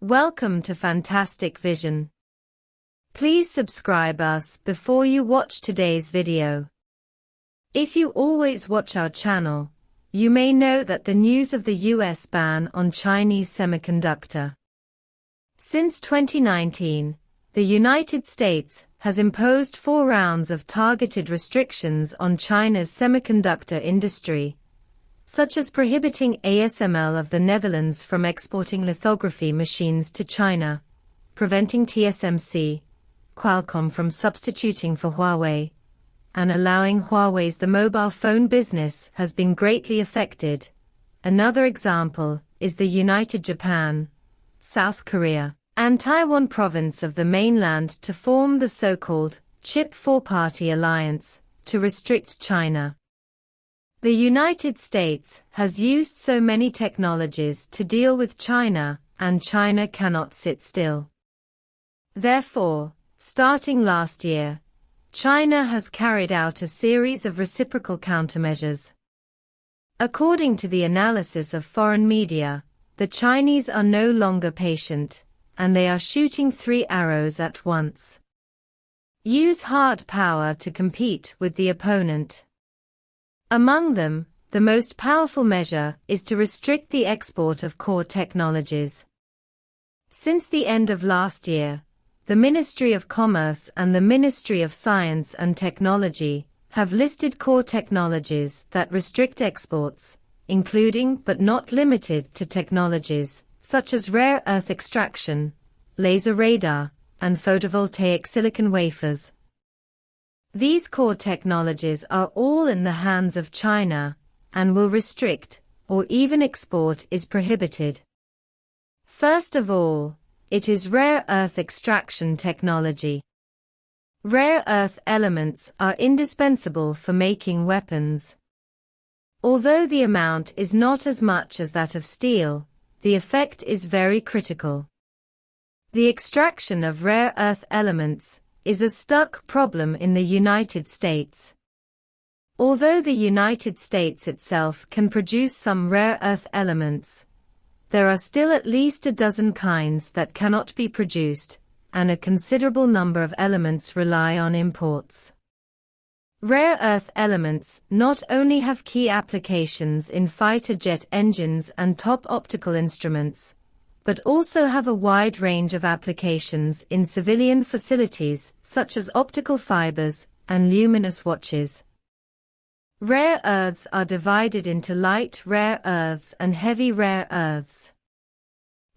Welcome to Fantastic Vision. Please subscribe us before you watch today's video. If you always watch our channel, you may know that the news of the US ban on Chinese semiconductor. Since 2019, the United States has imposed 4 rounds of targeted restrictions on China's semiconductor industry, such as prohibiting ASML of the Netherlands from exporting lithography machines to China, preventing TSMC, Qualcomm from substituting for Huawei, and allowing Huawei's the mobile phone business has been greatly affected. Another example is the United Japan, South Korea, and Taiwan province of the mainland to form the so-called Chip Four-Party Alliance to restrict China. The United States has used so many technologies to deal with China, and China cannot sit still. Therefore, starting last year, China has carried out a series of reciprocal countermeasures. According to the analysis of foreign media, the Chinese are no longer patient, and they are shooting 3 arrows at once. Use hard power to compete with the opponent. Among them, the most powerful measure is to restrict the export of core technologies. Since the end of last year, the Ministry of Commerce and the Ministry of Science and Technology have listed core technologies that restrict exports, including but not limited to technologies such as rare earth extraction, laser radar, and photovoltaic silicon wafers. These core technologies are all in the hands of China, and will restrict, or even export is prohibited. First of all, it is rare earth extraction technology. Rare earth elements are indispensable for making weapons. Although the amount is not as much as that of steel, the effect is very critical. The extraction of rare earth elements is a stuck problem in the United States. Although the United States itself can produce some rare earth elements, there are still at least a dozen kinds that cannot be produced, and a considerable number of elements rely on imports. Rare earth elements not only have key applications in fighter jet engines and top optical instruments, but also have a wide range of applications in civilian facilities such as optical fibers and luminous watches. Rare earths are divided into light rare earths and heavy rare earths.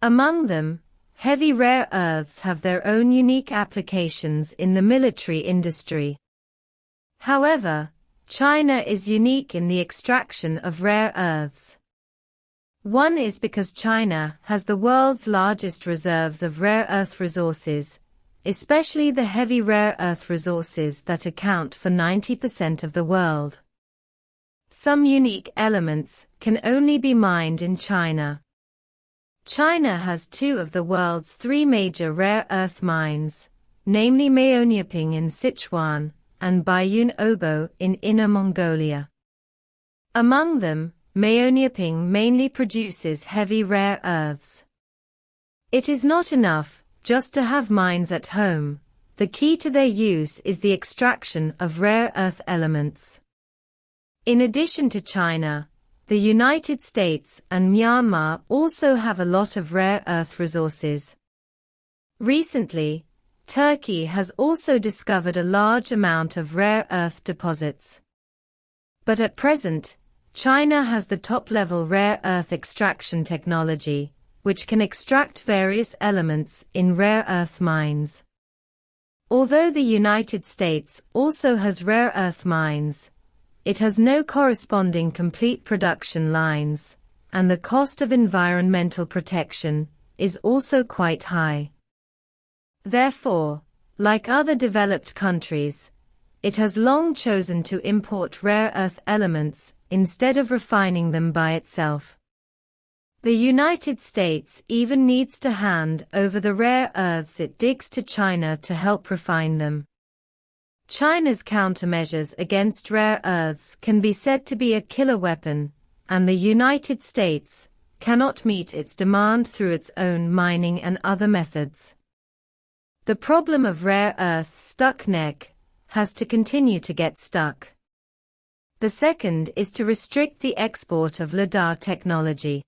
Among them, heavy rare earths have their own unique applications in the military industry. However, China is unique in the extraction of rare earths. One is because China has the world's largest reserves of rare earth resources, especially the heavy rare earth resources that account for 90% of the world. Some unique elements can only be mined in China. China has 2 of the world's 3 major rare earth mines, namely Maoniaping in Sichuan and Baiyun Obo in Inner Mongolia. Among them, Maoniaping mainly produces heavy rare earths. It is not enough just to have mines at home. The key to their use is the extraction of rare earth elements. In addition to China, the United States and Myanmar also have a lot of rare earth resources. Recently, Turkey has also discovered a large amount of rare earth deposits. But at present, China has the top-level rare earth extraction technology, which can extract various elements in rare earth mines. Although the United States also has rare earth mines, it has no corresponding complete production lines, and the cost of environmental protection is also quite high. Therefore, like other developed countries, it has long chosen to import rare earth elements instead of refining them by itself. The United States even needs to hand over the rare earths it digs to China to help refine them. China's countermeasures against rare earths can be said to be a killer weapon, and the United States, cannot meet its demand through its own mining and other methods. The problem of rare earth stuck neck has to continue to get stuck. The second is to restrict the export of LiDAR technology.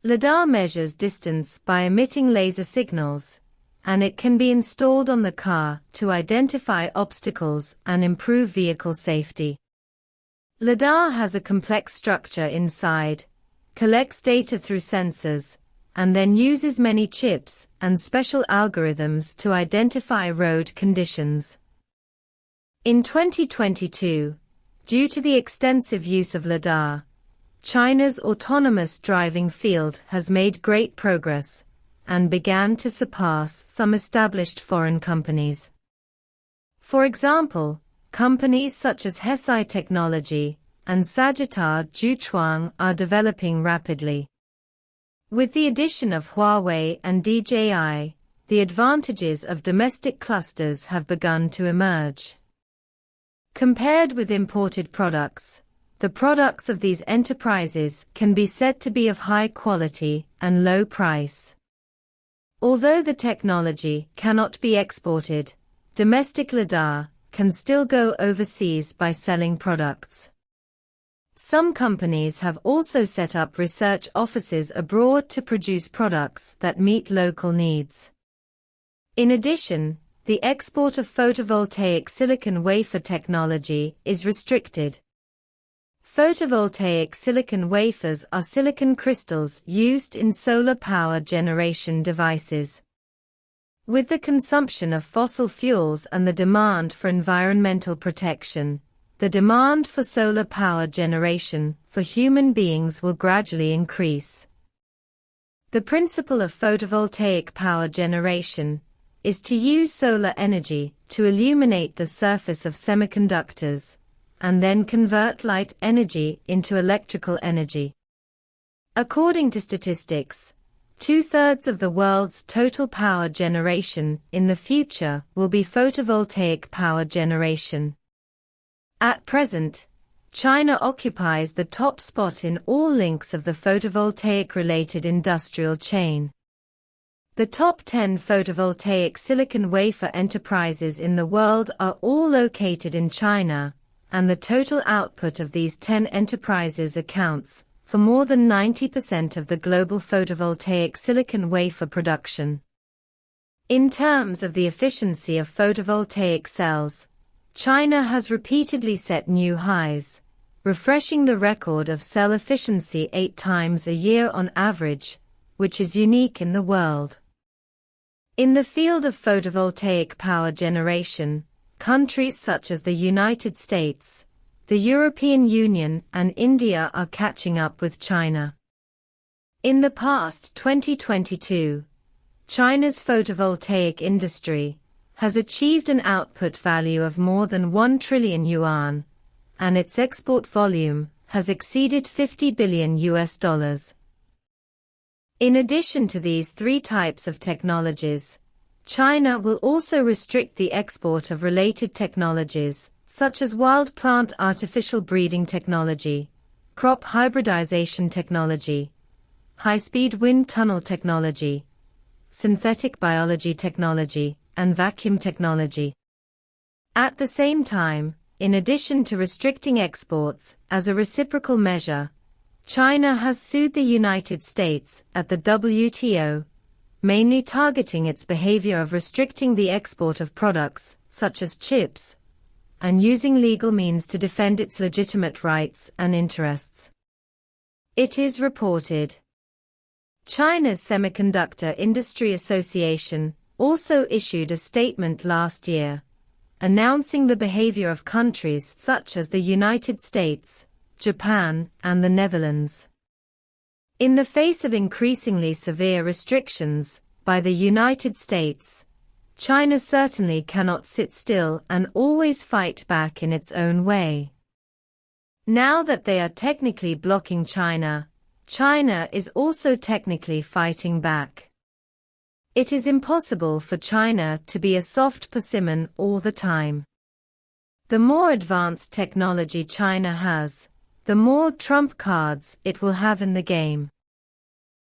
LiDAR measures distance by emitting laser signals, and it can be installed on the car to identify obstacles and improve vehicle safety. LiDAR has a complex structure inside, collects data through sensors, and then uses many chips and special algorithms to identify road conditions. In 2022, due to the extensive use of LiDAR, China's autonomous driving field has made great progress and began to surpass some established foreign companies. For example, companies such as Hesai Technology and Sagittar Zhuchuang are developing rapidly. With the addition of Huawei and DJI, the advantages of domestic clusters have begun to emerge. Compared with imported products, the products of these enterprises can be said to be of high quality and low price. Although the technology cannot be exported, domestic LiDAR can still go overseas by selling products. Some companies have also set up research offices abroad to produce products that meet local needs. In addition, the export of photovoltaic silicon wafer technology is restricted. Photovoltaic silicon wafers are silicon crystals used in solar power generation devices. With the consumption of fossil fuels and the demand for environmental protection, the demand for solar power generation for human beings will gradually increase. The principle of photovoltaic power generation is to use solar energy to illuminate the surface of semiconductors, and then convert light energy into electrical energy. According to statistics, 2/3 of the world's total power generation in the future will be photovoltaic power generation. At present, China occupies the top spot in all links of the photovoltaic-related industrial chain. The top 10 photovoltaic silicon wafer enterprises in the world are all located in China, and the total output of these 10 enterprises accounts for more than 90% of the global photovoltaic silicon wafer production. In terms of the efficiency of photovoltaic cells, China has repeatedly set new highs, refreshing the record of cell efficiency 8 times a year on average, which is unique in the world. In the field of photovoltaic power generation, countries such as the United States, the European Union, and India are catching up with China. In the past 2022, China's photovoltaic industry has achieved an output value of more than 1 trillion yuan, and its export volume has exceeded $50 billion. In addition to these 3 types of technologies, China will also restrict the export of related technologies, such as wild plant artificial breeding technology, crop hybridization technology, high-speed wind tunnel technology, synthetic biology technology, and vacuum technology. At the same time, in addition to restricting exports as a reciprocal measure, China has sued the United States at the WTO, mainly targeting its behavior of restricting the export of products, such as chips, and using legal means to defend its legitimate rights and interests. It is reported. China's Semiconductor Industry Association also issued a statement last year, announcing the behavior of countries such as the United States, Japan, and the Netherlands. In the face of increasingly severe restrictions by the United States, China certainly cannot sit still and always fight back in its own way. Now that they are technically blocking China, China is also technically fighting back. It is impossible for China to be a soft persimmon all the time. The more advanced technology China has, the more trump cards it will have in the game.